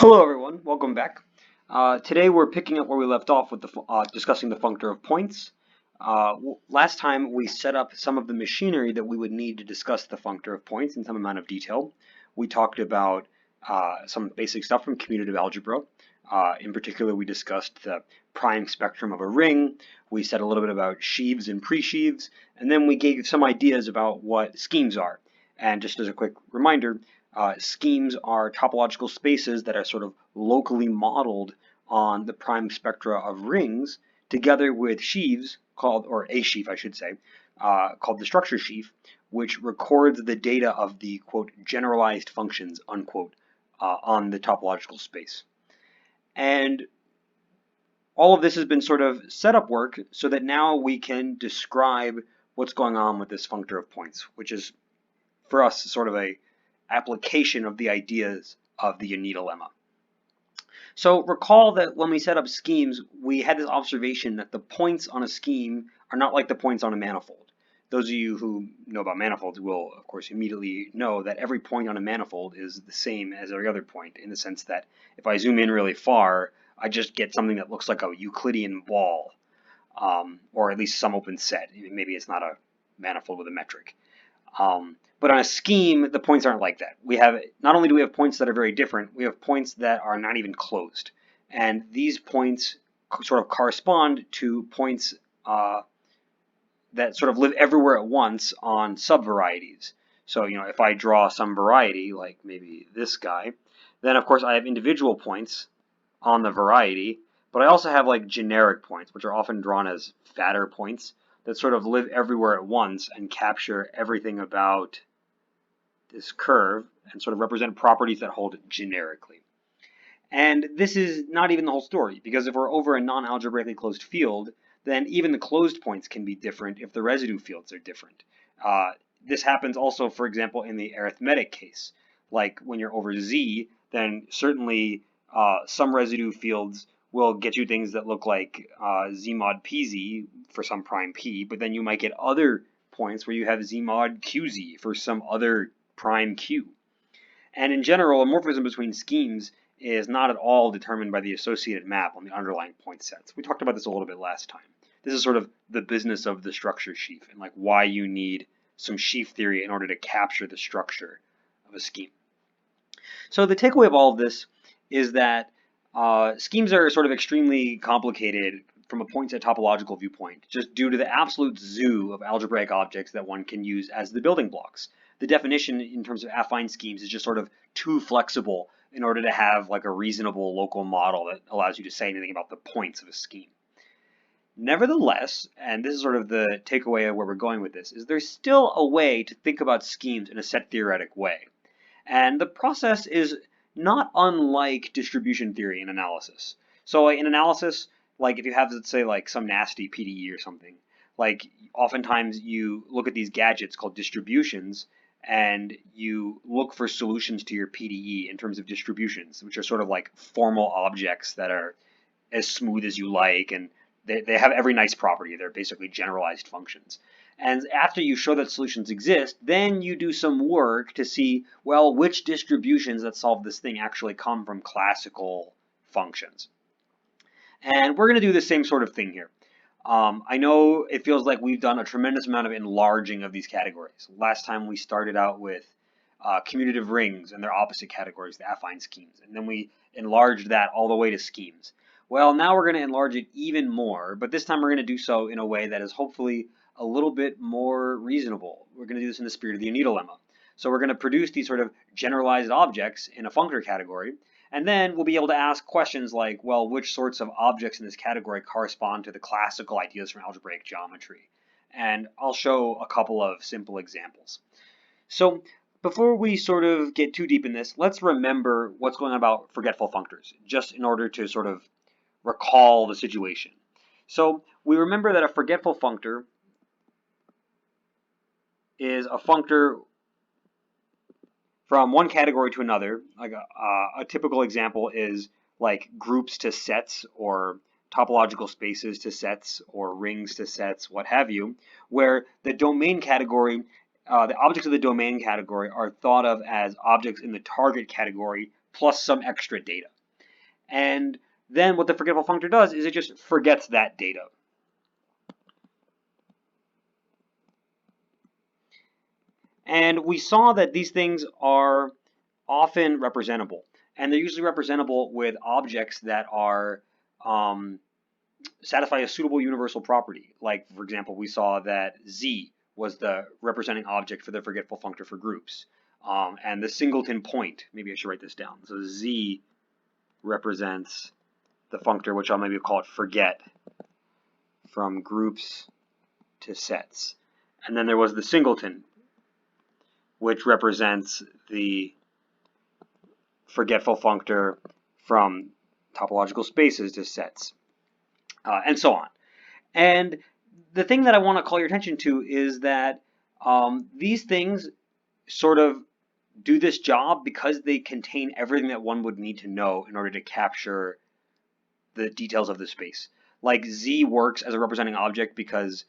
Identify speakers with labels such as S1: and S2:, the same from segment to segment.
S1: Hello everyone, welcome back. Today we're picking up where we left off with discussing the functor of points. Last time we set up some of the machinery that we would need to discuss the functor of points in some amount of detail. We talked about some basic stuff from commutative algebra. In particular, we discussed the prime spectrum of a ring. We said a little bit about sheaves and pre-sheaves, and then we gave some ideas about what schemes are. And just as a quick reminder, schemes are topological spaces that are sort of locally modeled on the prime spectra of rings, together with sheaves called, or a sheaf I should say, called the structure sheaf, which records the data of the, quote, generalized functions, unquote, on the topological space. And all of this has been sort of setup work so that now we can describe what's going on with this functor of points, which is, for us, sort of a application of the ideas of the Unit lemma. So recall that when we set up schemes, we had this observation that the points on a scheme are not like the points on a manifold. Those of you who know about manifolds will, of course, immediately know that every point on a manifold is the same as every other point, in the sense that if I zoom in really far, I just get something that looks like a Euclidean ball, or at least some open set. Maybe it's not a manifold with a metric. But on a scheme, the points aren't like that. We have, not only do we have points that are very different, we have points that are not even closed. And these points sort of correspond to points that sort of live everywhere at once on subvarieties. So, if I draw some variety, like maybe this guy, then of course I have individual points on the variety, but I also have like generic points, which are often drawn as fatter points that sort of live everywhere at once and capture everything about this curve and sort of represent properties that hold generically. And this is not even the whole story, because if we're over a non-algebraically closed field, then even the closed points can be different if the residue fields are different. This happens also, for example, in the arithmetic case. Like when you're over Z, then certainly some residue fields will get you things that look like Z mod PZ for some prime P, but then you might get other points where you have Z mod QZ for some other prime Q. And in general, a morphism between schemes is not at all determined by the associated map on the underlying point sets. We talked about this a little bit last time. This is sort of the business of the structure sheaf and like why you need some sheaf theory in order to capture the structure of a scheme. So the takeaway of all of this is that schemes are sort of extremely complicated from a point set topological viewpoint, just due to the absolute zoo of algebraic objects that one can use as the building blocks. The definition in terms of affine schemes is just sort of too flexible in order to have like a reasonable local model that allows you to say anything about the points of a scheme. Nevertheless, and this is sort of the takeaway of where we're going with this, is there's still a way to think about schemes in a set theoretic way. And the process is not unlike distribution theory in analysis. So in analysis, like if you have, let's say, like some nasty PDE or something, like oftentimes you look at these gadgets called distributions and you look for solutions to your PDE in terms of distributions, which are sort of like formal objects that are as smooth as you like, and they have every nice property. They're basically generalized functions. And after you show that solutions exist, then you do some work to see, well, which distributions that solve this thing actually come from classical functions. And we're going to do the same sort of thing here. I know it feels like we've done a tremendous amount of enlarging of these categories. Last time we started out with commutative rings and their opposite categories, the affine schemes. And then we enlarged that all the way to schemes. Well, now we're going to enlarge it even more, but this time we're going to do so in a way that is hopefully a little bit more reasonable. We're going to do this in the spirit of the Unit lemma. So we're going to produce these sort of generalized objects in a functor category, and then we'll be able to ask questions like, well, which sorts of objects in this category correspond to the classical ideas from algebraic geometry? And I'll show a couple of simple examples. So before we sort of get too deep in this, let's remember what's going on about forgetful functors, just in order to sort of recall the situation. So we remember that a forgetful functor is a functor from one category to another. Like a typical example is like groups to sets, or topological spaces to sets, or rings to sets, what have you, where the domain category, the objects of the domain category are thought of as objects in the target category plus some extra data. And then what the forgetful functor does is it just forgets that data. And we saw that these things are often representable. And they're usually representable with objects that are satisfy a suitable universal property. Like, for example, we saw that Z was the representing object for the forgetful functor for groups. And the singleton point, maybe I should write this down. So Z represents the functor, which I'll maybe call it forget, from groups to sets. And then there was the singleton, which represents the forgetful functor from topological spaces to sets, and so on. And the thing that I want to call your attention to is that these things sort of do this job because they contain everything that one would need to know in order to capture the details of the space. Like Z works as a representing object because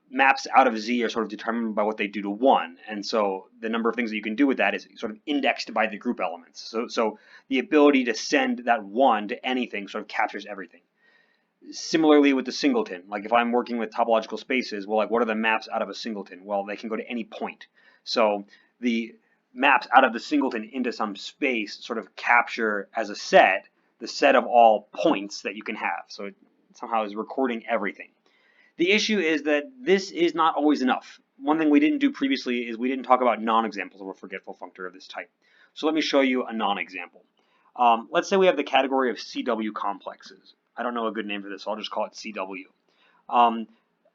S1: maps out of Z are sort of determined by what they do to 1. And so the number of things that you can do with that is sort of indexed by the group elements. So the ability to send that 1 to anything sort of captures everything. Similarly with the singleton, like if I'm working with topological spaces, well, like what are the maps out of a singleton? Well, they can go to any point. So the maps out of the singleton into some space sort of capture as a set the set of all points that you can have. So it somehow is recording everything. The issue is that this is not always enough. One thing we didn't do previously is we didn't talk about non-examples of a forgetful functor of this type. So let me show you a non-example. Let's say we have the category of CW complexes. I don't know a good name for this, so I'll just call it CW.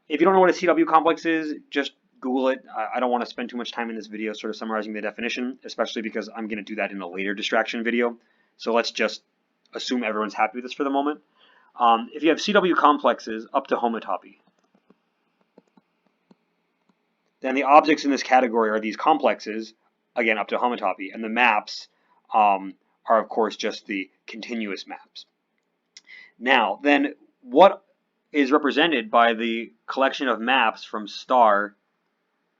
S1: If you don't know what a CW complex is, just Google it. I don't want to spend too much time in this video sort of summarizing the definition, especially because I'm going to do that in a later distraction video. So let's just assume everyone's happy with this for the moment. If you have CW complexes up to homotopy, then the objects in this category are these complexes, again up to homotopy, and the maps are of course just the continuous maps. Now, then what is represented by the collection of maps from star,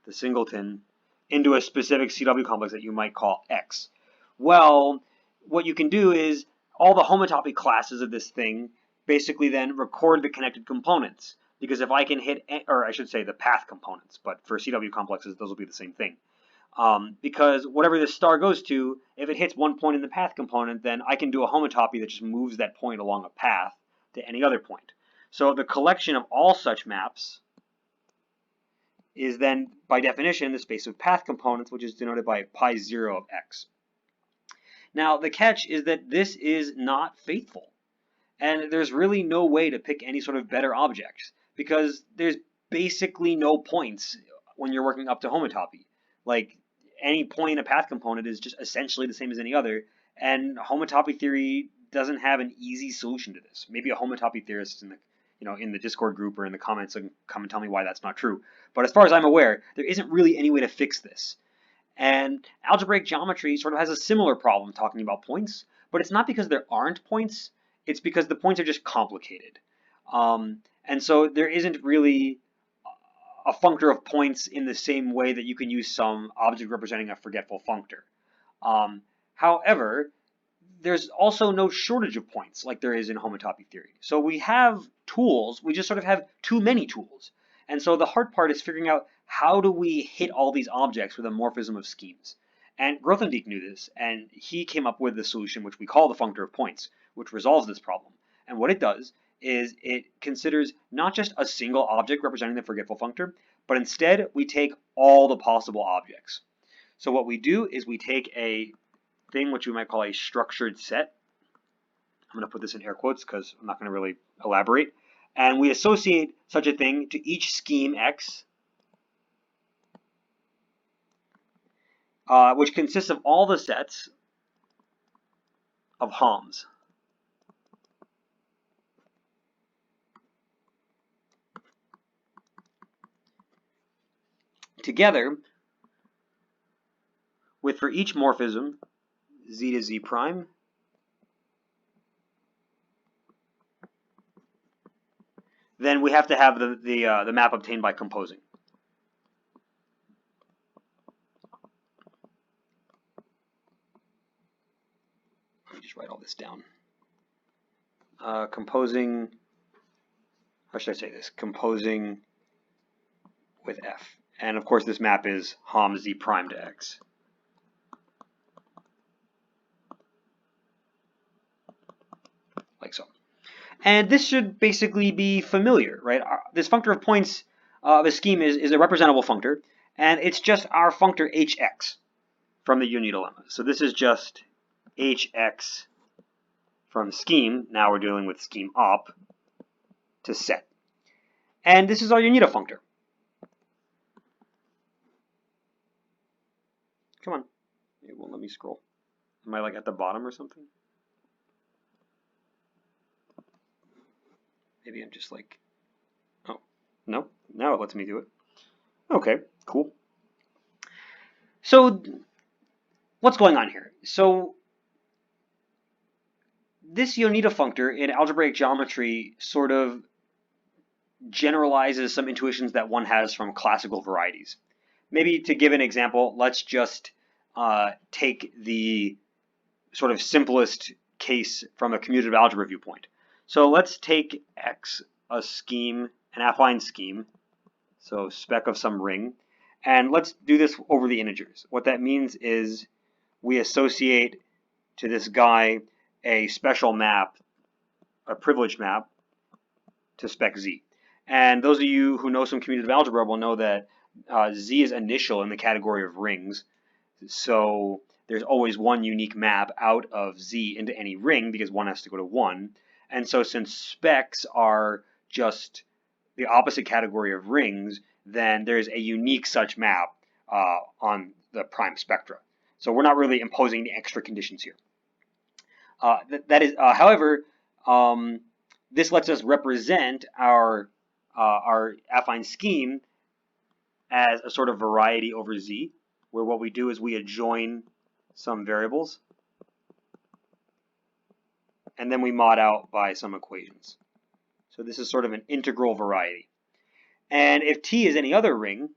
S1: the singleton, into a specific CW complex that you might call X? Well, what you can do is all the homotopy classes of this thing basically then record the connected components. Because if I can hit, or I should say the path components, but for CW complexes, those will be the same thing. Because whatever this star goes to, if it hits one point in the path component, then I can do a homotopy that just moves that point along a path to any other point. So the collection of all such maps is then, by definition, the space of path components, which is denoted by pi 0 of x. Now, the catch is that this is not faithful. And there's really no way to pick any sort of better objects, because there's basically no points when you're working up to homotopy. Like, any point in a path component is just essentially the same as any other, and homotopy theory doesn't have an easy solution to this. Maybe a homotopy theorist in the Discord group or in the comments can come and tell me why that's not true. But as far as I'm aware, there isn't really any way to fix this. And algebraic geometry sort of has a similar problem talking about points, but it's not because there aren't points. It's because the points are just complicated. And so there isn't really a functor of points in the same way that you can use some object representing a forgetful functor. However, there's also no shortage of points like there is in homotopy theory. So we have tools, we just sort of have too many tools. And so the hard part is figuring out how do we hit all these objects with a morphism of schemes. And Grothendieck knew this, and he came up with the solution which we call the functor of points, which resolves this problem. And what it does is it considers not just a single object representing the forgetful functor, but instead we take all the possible objects. So what we do is we take a thing which we might call a structured set. I'm going to put this in air quotes because I'm not going to really elaborate. And we associate such a thing to each scheme X, which consists of all the sets of HOMs. Together with, for each morphism, Z to Z prime, then we have to have the map obtained by composing. me just write all this down. Composing, how should I say this? Composing with f. And of course this map is Hom z prime to x. Like so. And this should basically be familiar, right? This functor of points of a scheme is a representable functor, and it's just our functor hx from the unity lemma. So this is just hx from scheme. Now we're dealing with scheme op to set. And this is our unita functor. Come on. It won't let me scroll. Am I like at the bottom or something? Maybe I'm just like, oh, no, now it lets me do it. Okay, cool. So what's going on here? So this unita functor in algebraic geometry sort of generalizes some intuitions that one has from classical varieties. Maybe to give an example, let's just take the sort of simplest case from a commutative algebra viewpoint. So let's take X, a scheme, an affine scheme, so spec of some ring, and let's do this over the integers. What that means is we associate to this guy a special map, a privileged map, to spec Z. And those of you who know some commutative algebra will know that Z is initial in the category of rings. So there's always one unique map out of Z into any ring because one has to go to 1. And so since specs are just the opposite category of rings, then there's a unique such map on the prime spectra. So we're not really imposing the extra conditions here. However, this lets us represent our affine scheme as a sort of variety over Z, where what we do is we adjoin some variables, and then we mod out by some equations. So this is sort of an integral variety. And if T is any other ring,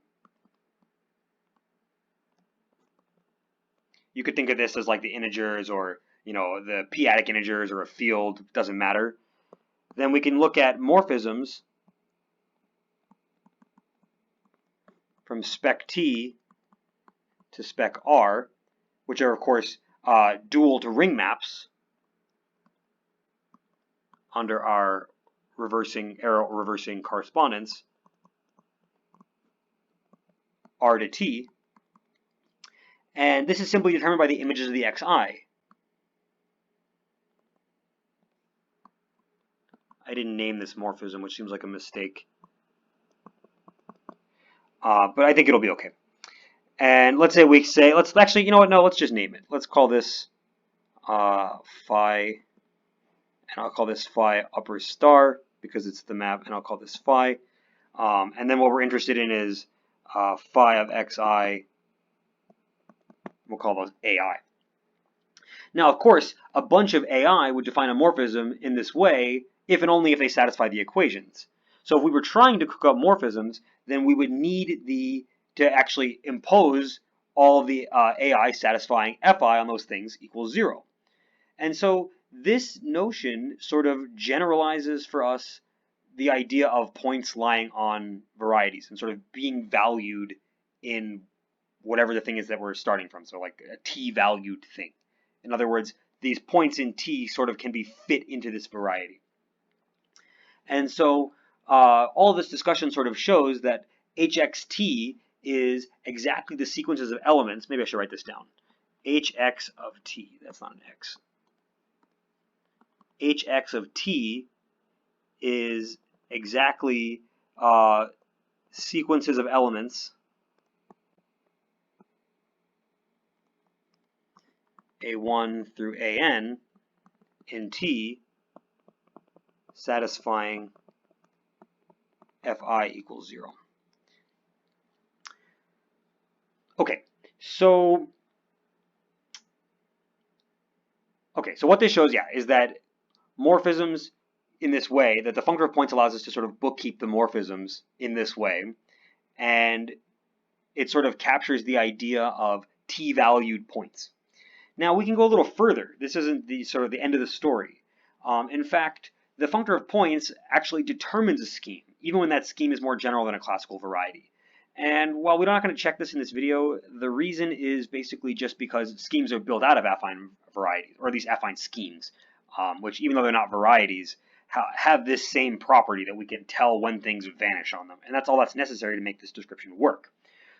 S1: you could think of this as like the integers or, you know, the p-adic integers or a field, doesn't matter. Then we can look at morphisms from spec T to spec R, which are of course dual to ring maps under our arrow reversing correspondence, R to T. And this is simply determined by the images of the xi. I didn't name this morphism, which seems like a mistake. But I think it'll be okay. And let's say let's actually, you know what, no, let's just name it. Let's call this phi, and I'll call this phi upper star because it's the map, and I'll call this phi. And then what we're interested in is phi of xi, we'll call those AI. Now, of course, a bunch of AI would define a morphism in this way if and only if they satisfy the equations. So if we were trying to cook up morphisms, then we would need to actually impose all of the AI satisfying Fi on those things equals 0. And so this notion sort of generalizes for us the idea of points lying on varieties and sort of being valued in whatever the thing is that we're starting from, so like a t-valued thing. In other words, these points in t sort of can be fit into this variety. And so all of this discussion sort of shows that hxt is exactly the sequences of elements. Maybe I should write this down. hx of t, that's not an x. hx of t is exactly sequences of elements a1 through an in T satisfying Fi equals 0. Okay, so what this shows, is that morphisms in this way, that the functor of points allows us to sort of bookkeep the morphisms in this way, and it sort of captures the idea of t-valued points. Now we can go a little further. This isn't the sort of the end of the story. In fact, the functor of points actually determines a scheme, even when that scheme is more general than a classical variety. And while we're not going to check this in this video, the reason is basically just because schemes are built out of affine varieties, or at least affine schemes, which even though they're not varieties, have this same property that we can tell when things vanish on them. And that's all that's necessary to make this description work.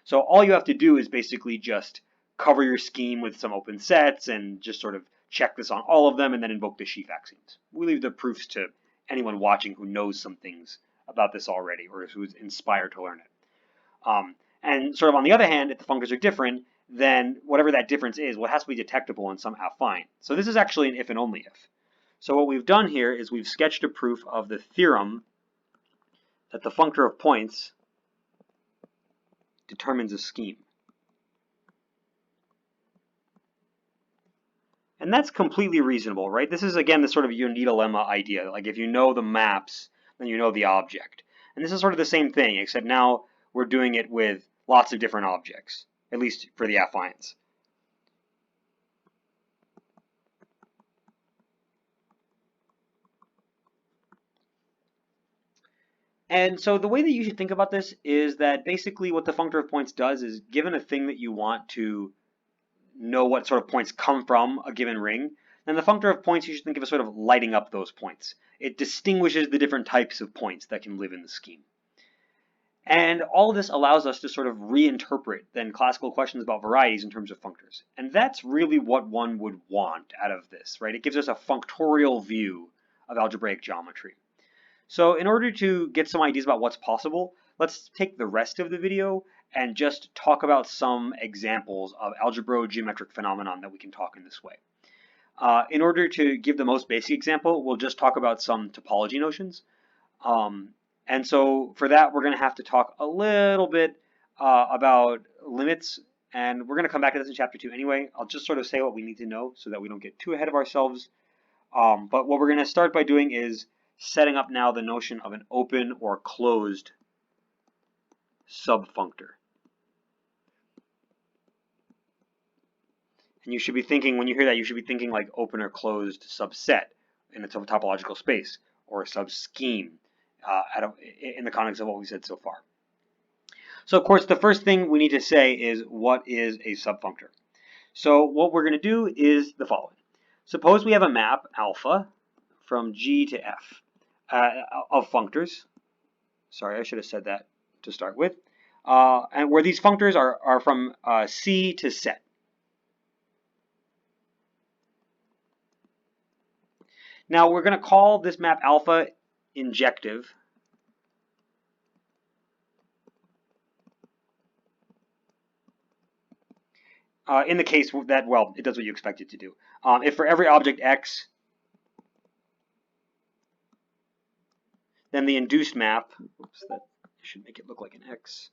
S1: So all you have to do is basically just cover your scheme with some open sets and just sort of check this on all of them and then invoke the sheaf axioms. We leave the proofs to anyone watching who knows some things about this already or who's inspired to learn it. And sort of on the other hand, if the functors are different, then whatever that difference is, well, it has to be detectable in some affine. So this is actually an if and only if. So what we've done here is we've sketched a proof of the theorem that the functor of points determines a scheme. And that's completely reasonable, right? This is, again, the sort of unity lemma idea. Like if you know the maps, then you know the object. And this is sort of the same thing, except now we're doing it with lots of different objects, at least for the affines. And so the way that you should think about this is that basically what the functor of points does is, given a thing that you want to know what sort of points come from a given ring, then the functor of points, you should think of as sort of lighting up those points. It distinguishes the different types of points that can live in the scheme. And all of this allows us to sort of reinterpret then classical questions about varieties in terms of functors. And that's really what one would want out of this, right? It gives us a functorial view of algebraic geometry. So in order to get some ideas about what's possible, let's take the rest of the video and just talk about some examples of algebro-geometric phenomenon that we can talk in this way. In order to give the most basic example, we'll just talk about some topology notions. And so for that, we're going to have to talk a little bit about limits, and we're going to come back to this in chapter 2 anyway. I'll just sort of say what we need to know so that we don't get too ahead of ourselves. But what we're going to start by doing is setting up now the notion of an open or closed subfunctor. And you should be thinking, when you hear that, you should be thinking like open or closed subset in a topological space, or a subscheme in the context of what we said so far. So of course, the first thing we need to say is, what is a subfunctor? So what we're going to do is the following. Suppose we have a map alpha from G to F of functors. Sorry, I should have said that to start with. And where these functors are from C to set. Now we're going to call this map alpha injective. In the case that, well, it does what you expect it to do. If for every object x, then the induced map, oops, that should make it look like an x,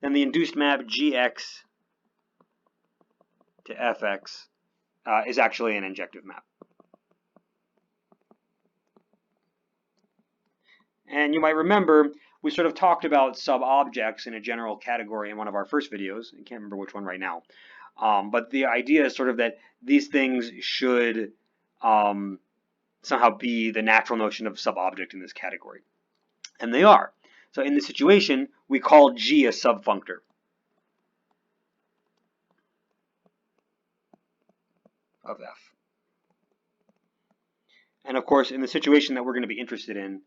S1: then the induced map gx to fx is actually an injective map. And you might remember, we sort of talked about sub-objects in a general category in one of our first videos. I can't remember which one right now. But the idea is sort of that these things should somehow be the natural notion of sub-object in this category. And they are. So in this situation, we call G a subfunctor. Of F. And of course, in the situation that we're going to be interested in,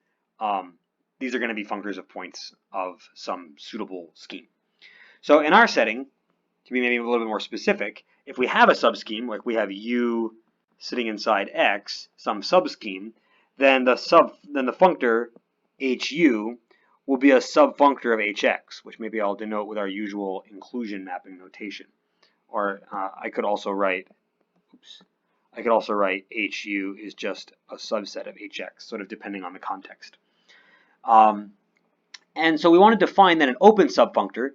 S1: these are going to be functors of points of some suitable scheme. So in our setting, to be maybe a little bit more specific, if we have a subscheme, like we have U sitting inside X, some subscheme, then the functor HU will be a subfunctor of HX, which maybe I'll denote with our usual inclusion mapping notation. Or I could also write, HU is just a subset of HX, sort of depending on the context. And so we want to define then an open subfunctor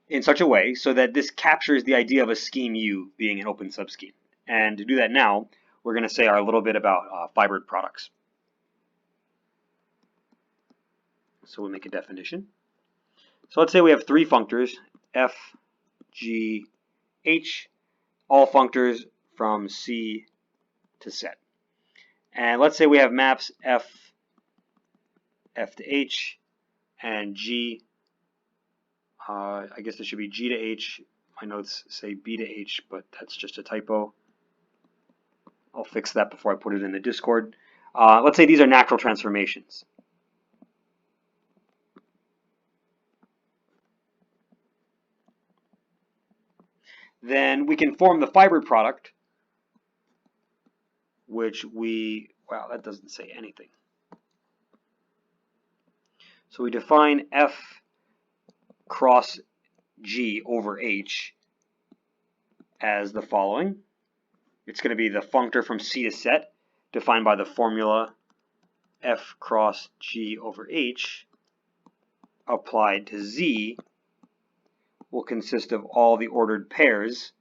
S1: in such a way so that this captures the idea of a scheme U being an open subscheme. And to do that now, we're going to say a little bit about fibered products. So we'll make a definition. So let's say we have three functors, F, G, H, all functors from C to set. And let's say we have maps F to H, and G. I guess it should be G to H. My notes say B to H, but that's just a typo. I'll fix that before I put it in the Discord. Let's say these are natural transformations. Then we can form the fiber product, which wow, that doesn't say anything. So we define F cross G over H as the following. It's going to be the functor from C to set, defined by the formula F cross G over H applied to Z will consist of all the ordered pairs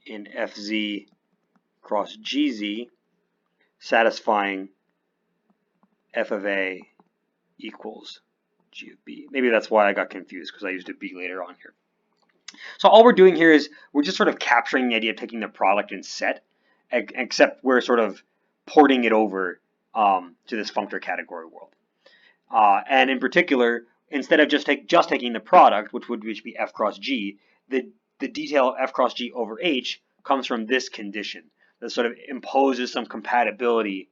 S1: in FZ cross GZ satisfying F of A equals G of B. Maybe that's why I got confused, because I used a B later on here. So all we're doing here is we're just sort of capturing the idea of taking the product and set, except we're sort of porting it over to this functor category world. And in particular, instead of just taking the product, which would be F cross G, the detail of F cross G over H comes from this condition that sort of imposes some compatibility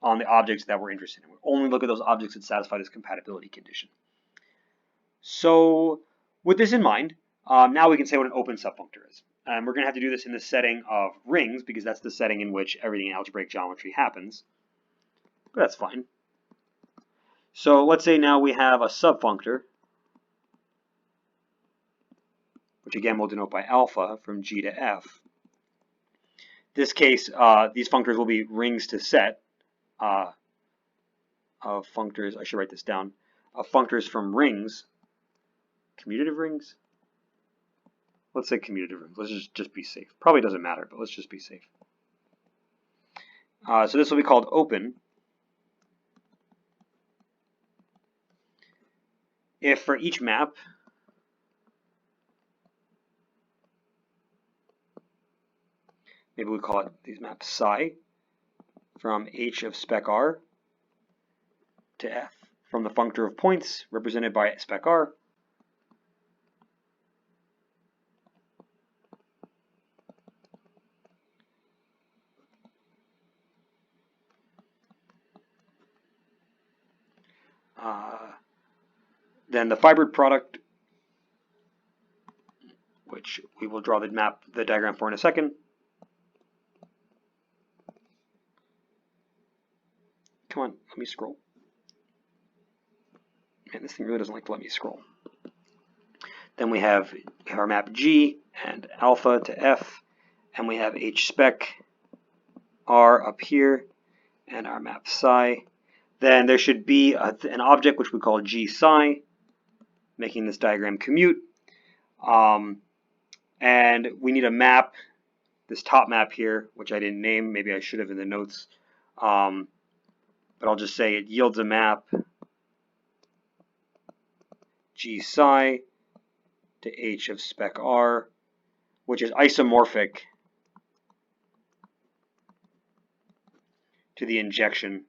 S1: on the objects that we're interested in. We only look at those objects that satisfy this compatibility condition. So with this in mind, now we can say what an open subfunctor is. And we're going to have to do this in the setting of rings, because that's the setting in which everything in algebraic geometry happens. But that's fine. So let's say now we have a subfunctor, which again we'll denote by alpha from G to F. In this case, these functors will be rings to set of functors. I should write this down. Of functors from rings. Commutative rings? Let's say commutative rings. Let's just be safe. Probably doesn't matter, but let's just be safe. So this will be called open if for each map maybe we call it these maps psi from H of spec R to F from the functor of points represented by spec R then the fibered product, which we will draw the diagram for in a second. Come on, let me scroll. Man, this thing really doesn't like to let me scroll. Then we have our map G and alpha to F, and we have H spec R up here, and our map psi. Then there should be an object which we call G psi, making this diagram commute. And we need a map, this top map here, which I didn't name. Maybe I should have in the notes. But I'll just say it yields a map G psi to H of spec R, which is isomorphic to the injection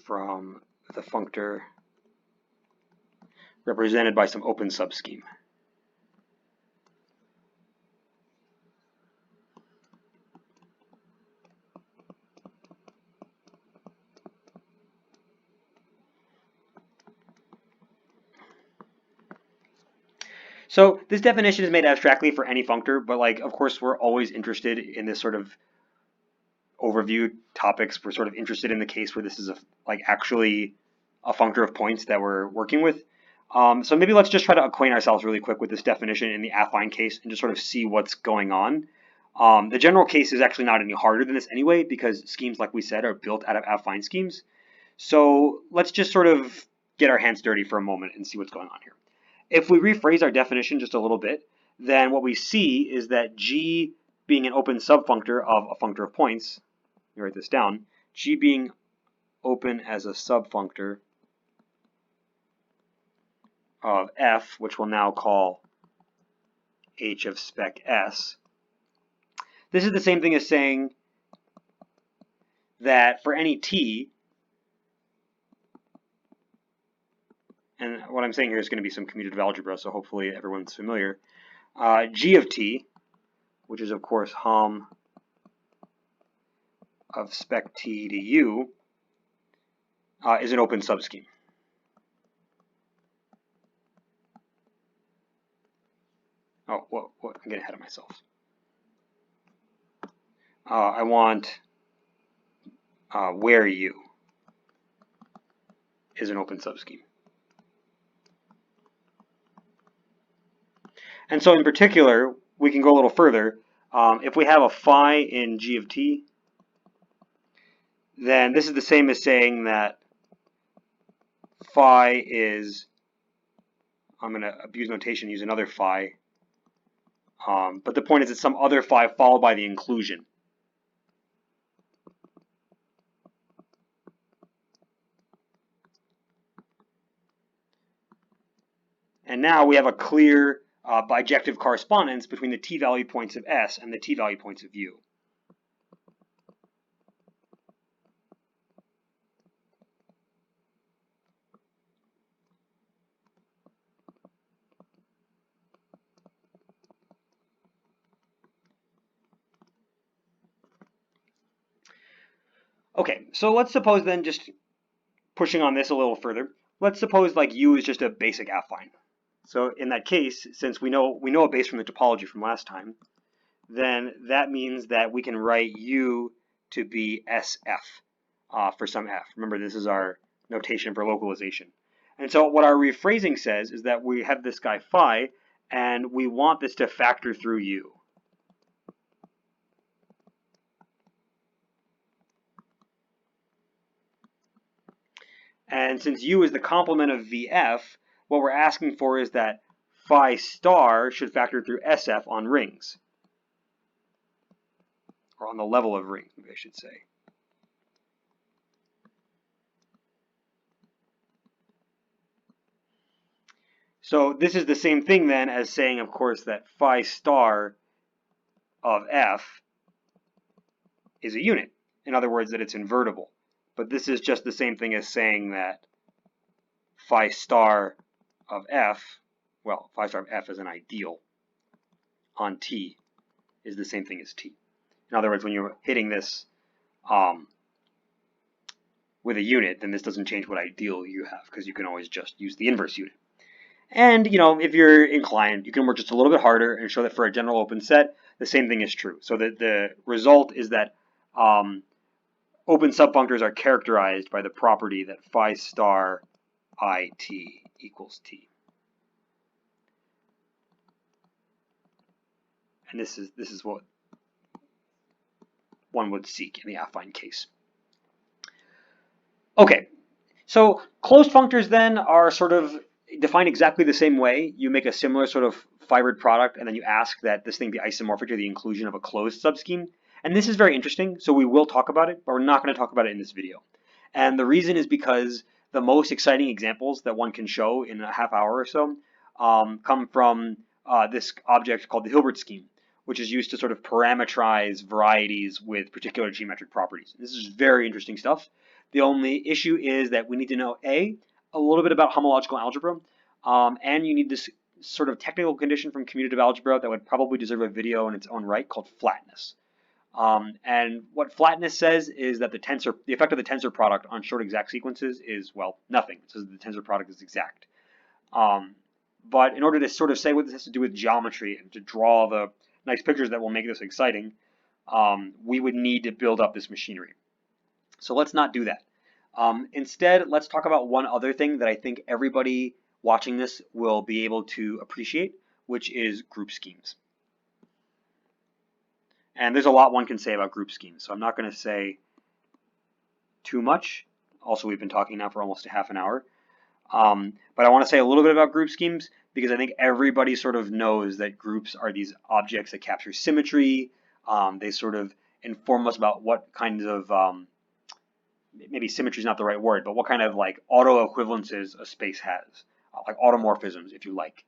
S1: from the functor represented by some open subscheme. So this definition is made abstractly for any functor, but of course we're always interested in this sort of overview topics. We're sort of interested in the case where this is actually a functor of points that we're working with. So maybe let's just try to acquaint ourselves really quick with this definition in the affine case and just sort of see what's going on. The general case is actually not any harder than this anyway, because schemes, like we said, are built out of affine schemes. So let's just sort of get our hands dirty for a moment and see what's going on here. If we rephrase our definition just a little bit, then what we see is that G being an open subfunctor of a functor of points, let me write this down, G being open as a subfunctor of F, which we'll now call H of spec S. This is the same thing as saying that for any t, and what I'm saying here is going to be some commutative algebra, so hopefully everyone's familiar, G of t, which is of course hom of spec t to u, is an open subscheme. Oh, whoa, I'm getting ahead of myself. I want where u is an open subscheme. And so in particular, we can go a little further. If we have a phi in G of t, then this is the same as saying that phi is, I'm going to abuse notation, use another phi, but the point is it's some other phi followed by the inclusion. And now we have a clear bijective correspondence between the t-value points of S and the t-value points of U. Okay, so let's suppose then, just pushing on this a little further, let's suppose like U is just a basic affine. So in that case, since we know a base from the topology from last time, then that means that we can write U to be SF for some F. Remember, this is our notation for localization. And so what our rephrasing says is that we have this guy phi, and we want this to factor through U. And since U is the complement of VF, what we're asking for is that phi star should factor through SF on rings. Or on the level of rings, maybe I should say. So this is the same thing then as saying, of course, that phi star of F is a unit. In other words, that it's invertible. But this is just the same thing as saying that phi star of F, well, phi star of F is an ideal on T is the same thing as T. In other words, when you're hitting this with a unit, then this doesn't change what ideal you have, because you can always just use the inverse unit. And, you know, if you're inclined, you can work just a little bit harder and show that for a general open set, the same thing is true. So that the result is that open subfunctors are characterized by the property that phi star IT equals T. And this is what one would seek in the affine case. Okay, so closed functors then are sort of defined exactly the same way. You make a similar sort of fibered product, and then you ask that this thing be isomorphic to the inclusion of a closed subscheme. And this is very interesting, so we will talk about it, but we're not going to talk about it in this video. And the reason is because the most exciting examples that one can show in a half hour or so come from this object called the Hilbert scheme, which is used to sort of parameterize varieties with particular geometric properties. This is very interesting stuff. The only issue is that we need to know a little bit about homological algebra, and you need this sort of technical condition from commutative algebra that would probably deserve a video in its own right called flatness. And what flatness says is that the effect of the tensor product on short exact sequences is, well, nothing. It says the tensor product is exact. But in order to sort of say what this has to do with geometry and to draw the nice pictures that will make this exciting, we would need to build up this machinery. So let's not do that. Instead, let's talk about one other thing that I think everybody watching this will be able to appreciate, which is group schemes. And there's a lot one can say about group schemes, so I'm not going to say too much. Also, we've been talking now for almost a half an hour. But I want to say a little bit about group schemes because I think everybody sort of knows that groups are these objects that capture symmetry. They sort of inform us about what kinds of, maybe symmetry is not the right word, but what kind of like auto-equivalences a space has. like automorphisms, if you like.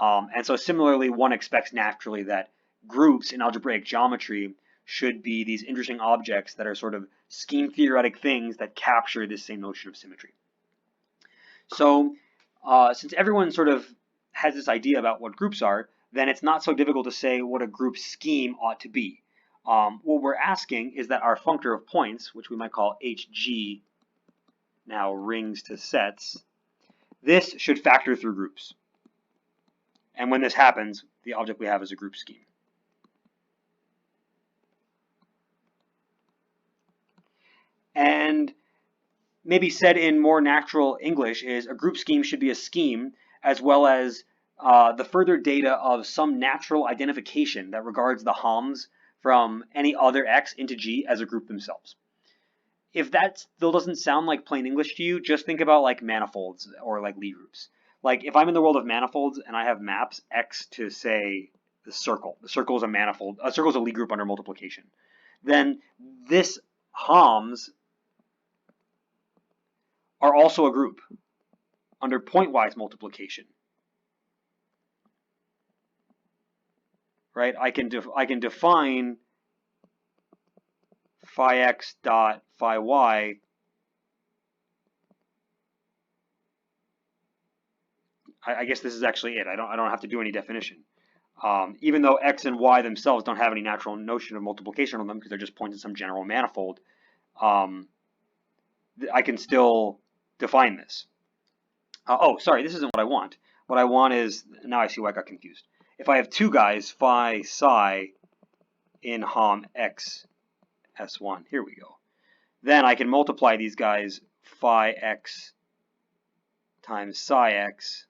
S1: And so similarly, one expects naturally that groups in algebraic geometry should be these interesting objects that are sort of scheme theoretic things that capture this same notion of symmetry. So since everyone sort of has this idea about what groups are, then it's not so difficult to say what a group scheme ought to be. What we're asking is that our functor of points, which we might call HG, now rings to sets, this should factor through groups. And when this happens, the object we have is a group scheme. And maybe said in more natural English is a group scheme should be a scheme as well as the further data of some natural identification that regards the Hams from any other x into G as a group themselves. If that still doesn't sound like plain English to you, just think about like manifolds or like Lie groups. Like if I'm in the world of manifolds and I have maps x to say the circle is a manifold, a circle is a Lie group under multiplication, then this Hams are also a group under pointwise multiplication. Right? I can define phi x dot phi y I guess this is actually it. I don't have to do any definition. Even though x and y themselves don't have any natural notion of multiplication on them because they're just points in some general manifold, I can still define this. Oh, sorry, this isn't what I want. What I want is, now I see why I got confused. If I have two guys, phi psi in Ham x s1, here we go. Then I can multiply these guys phi x times psi x,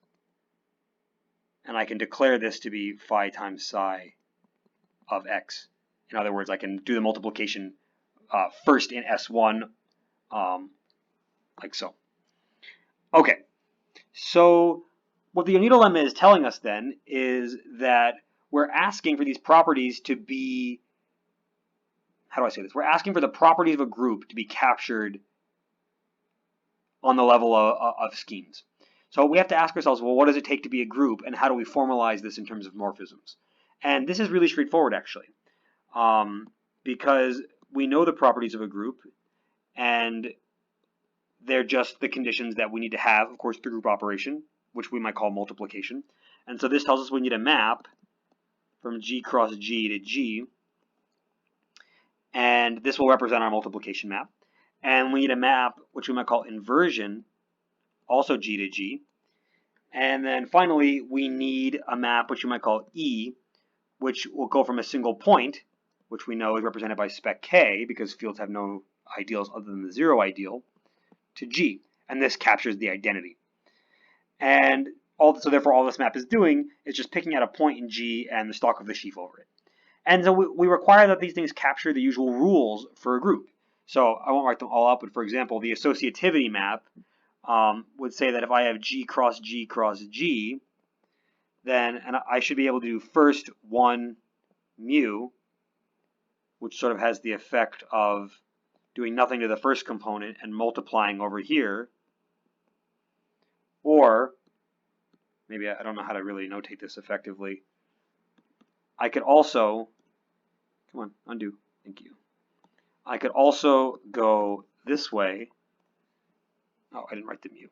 S1: and I can declare this to be phi times psi of x. In other words, I can do the multiplication first in S1, like so. Okay, so what the Unito lemma is telling us then is that we're asking for these properties to be, how do I say this? We're asking for the properties of a group to be captured on the level of schemes. So we have to ask ourselves, well, what does it take to be a group, and how do we formalize this in terms of morphisms? And this is really straightforward, actually, because we know the properties of a group, and they're just the conditions that we need to have, of course, the group operation, which we might call multiplication. And so this tells us we need a map from G cross G to G, and this will represent our multiplication map. And we need a map, which we might call inversion, also G to G. And then finally, we need a map, which you might call E, which will go from a single point, which we know is represented by spec K, because fields have no ideals other than the zero ideal, to G. And this captures the identity. And so therefore, all this map is doing is just picking out a point in G and the stalk of the sheaf over it. And so we require that these things capture the usual rules for a group. So I won't write them all up, but for example, the associativity map would say that if I have G cross G cross G, then I should be able to do first 1 mu, which sort of has the effect of doing nothing to the first component and multiplying over here. Or, maybe I don't know how to really notate this effectively. I could also, come on, undo, thank you. I could also go this way. Oh, I didn't write the mu.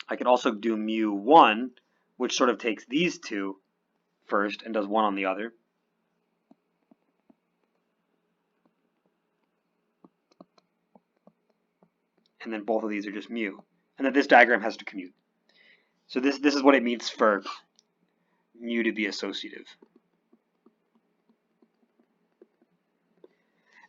S1: I could also do mu1, which sort of takes these two first and does one on the other. And then both of these are just mu. And then this diagram has to commute. So this is what it means for mu to be associative.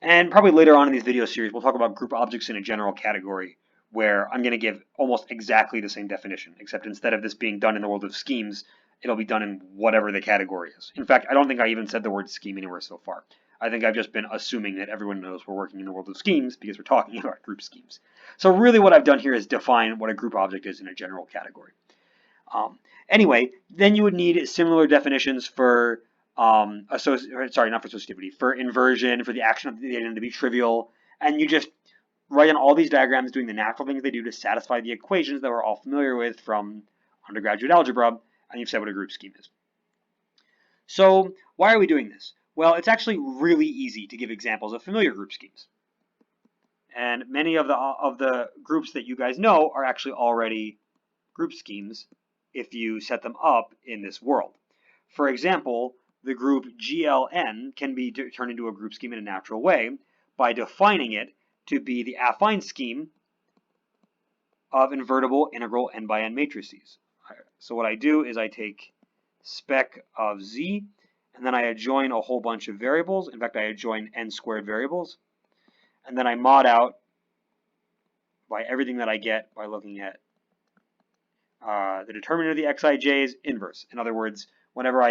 S1: And probably later on in these video series, we'll talk about group objects in a general category, where I'm going to give almost exactly the same definition, except instead of this being done in the world of schemes, it'll be done in whatever the category is. In fact, I don't think I even said the word scheme anywhere so far. I think I've just been assuming that everyone knows we're working in the world of schemes because we're talking about group schemes. So really what I've done here is define what a group object is in a general category. Anyway, then you would need similar definitions for not for associativity, for inversion, for the action of the identity to be trivial, and you just write on all these diagrams doing the natural things they do to satisfy the equations that we're all familiar with from undergraduate algebra, and you've said what a group scheme is. So why are we doing this? Well, it's actually really easy to give examples of familiar group schemes. And many of the groups that you guys know are actually already group schemes if you set them up in this world. For example, the group GLN can be turned into a group scheme in a natural way by defining it to be the affine scheme of invertible integral n by n matrices. So what I do is I take spec of z, and then I adjoin a whole bunch of variables. In fact, I adjoin n squared variables, and then I mod out by everything that I get by looking at the determinant of the xij's inverse. In other words, whenever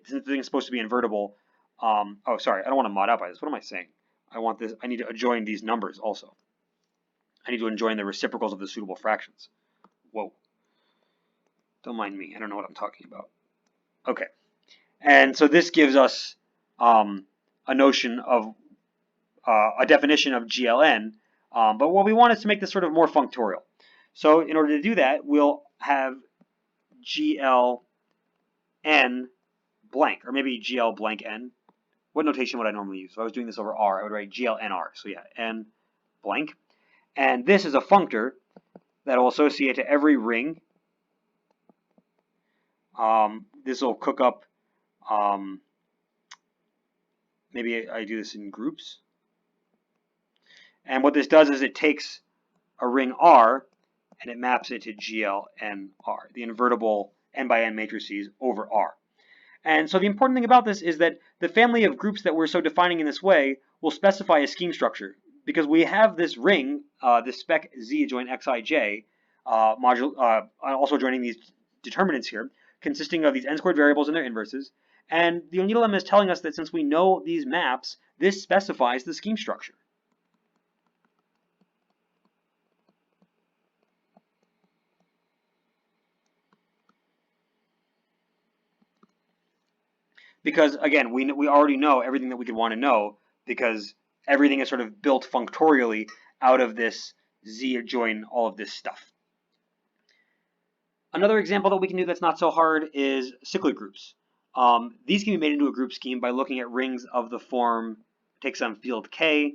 S1: since the thing is supposed to be invertible, oh, sorry, I don't want to mod out by this. What am I saying? I need to adjoin these numbers also. I need to adjoin the reciprocals of the suitable fractions. Whoa. Don't mind me. I don't know what I'm talking about. Okay. And so this gives us a notion of a definition of GLN, but what we want is to make this sort of more functorial. So in order to do that, we'll have GLN blank, or maybe GL blank N. What notation would I normally use? If I was doing this over R, I would write GLNR. So yeah, N blank. And this is a functor that will associate to every ring. This will cook up, maybe I do this in groups. And what this does is it takes a ring R and it maps it to GLNR, the invertible n by n matrices over R. And so the important thing about this is that the family of groups that we're so defining in this way will specify a scheme structure, because we have this ring, this spec Z adjoin Xij, also joining these determinants here, consisting of these n squared variables and their inverses. And the O'Neill lemma is telling us that since we know these maps, this specifies the scheme structure. Because again, we already know everything that we could want to know, because everything is sort of built functorially out of this Z adjoin all of this stuff. Another example that we can do that's not so hard is cyclic groups. These can be made into a group scheme by looking at rings of the form, take some field K,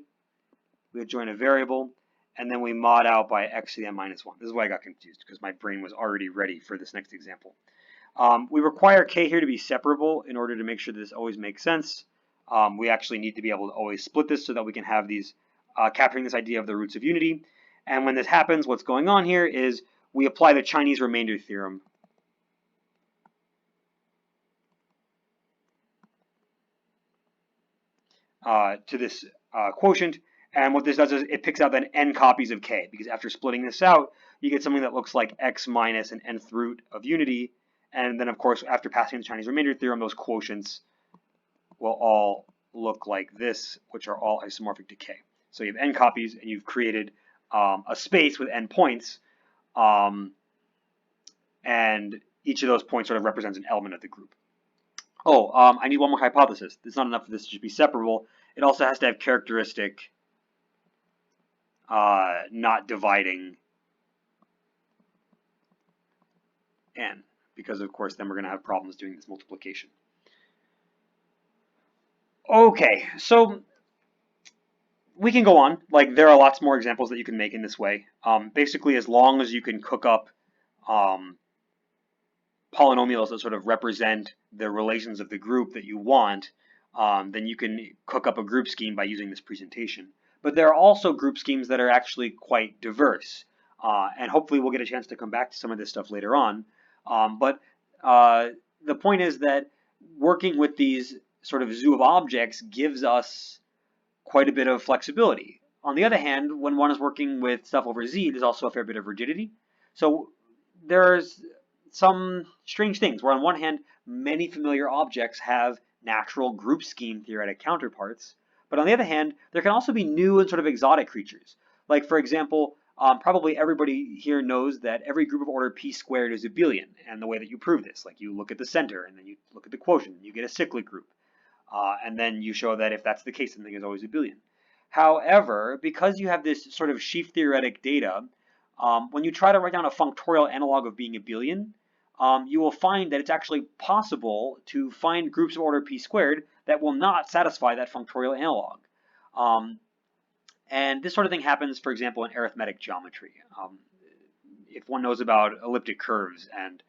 S1: we adjoin a variable, and then we mod out by x to the n minus 1. This is why I got confused, because my brain was already ready for this next example. We require K here to be separable in order to make sure that this always makes sense. We actually need to be able to always split this so that we can have these capturing this idea of the roots of unity. And when this happens, what's going on here is we apply the Chinese remainder theorem to this quotient. And what this does is it picks out then n copies of K, because after splitting this out, you get something that looks like x minus an nth root of unity. And then, of course, after passing the Chinese remainder theorem, those quotients will all look like this, which are all isomorphic to K. So you have n copies, and you've created a space with n points, and each of those points sort of represents an element of the group. Oh, I need one more hypothesis. It's not enough for this to just be separable. It also has to have characteristic not dividing n, because of course then we're going to have problems doing this multiplication. Okay, so we can go on. Like, there are lots more examples that you can make in this way. Basically, as long as you can cook up polynomials that sort of represent the relations of the group that you want, then you can cook up a group scheme by using this presentation. But there are also group schemes that are actually quite diverse, and hopefully we'll get a chance to come back to some of this stuff later on. But the point is that working with these sort of zoo of objects gives us quite a bit of flexibility. On the other hand, when one is working with stuff over Z, there's also a fair bit of rigidity. So there's some strange things where on one hand, many familiar objects have natural group scheme theoretic counterparts, but on the other hand, there can also be new and sort of exotic creatures. Like, for example, probably everybody here knows that every group of order p squared is abelian, and the way that you prove this, like you look at the center and then you look at the quotient, and you get a cyclic group, and then you show that if that's the case, then the thing is always abelian. However, because you have this sort of sheaf theoretic data, when you try to write down a functorial analog of being abelian, you will find that it's actually possible to find groups of order p squared that will not satisfy that functorial analog. And this sort of thing happens, for example, in arithmetic geometry. If one knows about elliptic curves and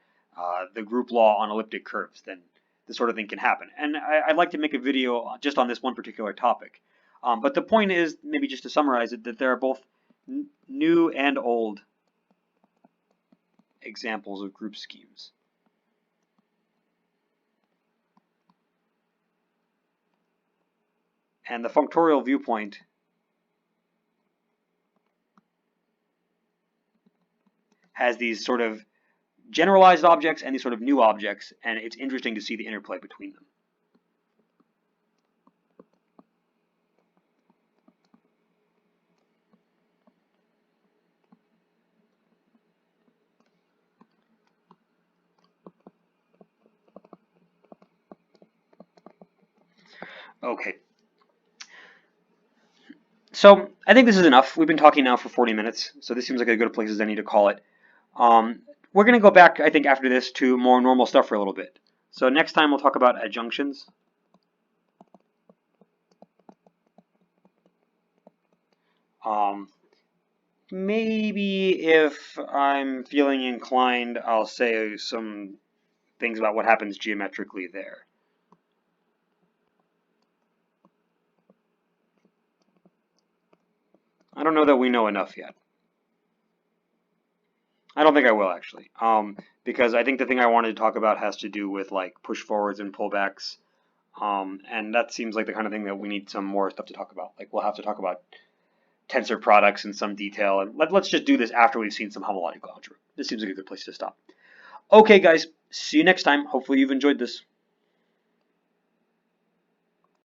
S1: the group law on elliptic curves, then this sort of thing can happen. And I'd like to make a video just on this one particular topic. But the point is, maybe just to summarize it, that there are both new and old examples of group schemes. And the functorial viewpoint has these sort of generalized objects and these sort of new objects, and it's interesting to see the interplay between them. Okay. So I think this is enough. We've been talking now for 40 minutes, so this seems like as good a place as any to call it. We're going to go back, I think, after this to more normal stuff for a little bit. So next time we'll talk about adjunctions. Maybe if I'm feeling inclined, I'll say some things about what happens geometrically there. I don't know that we know enough yet. I don't think I will, actually, because I think the thing I wanted to talk about has to do with like push forwards and pullbacks, and that seems like the kind of thing that we need some more stuff to talk about. Like we'll have to talk about tensor products in some detail, and let's just do this after we've seen some homological algebra. This seems like a good place to stop. Okay, guys, see you next time. Hopefully you've enjoyed this.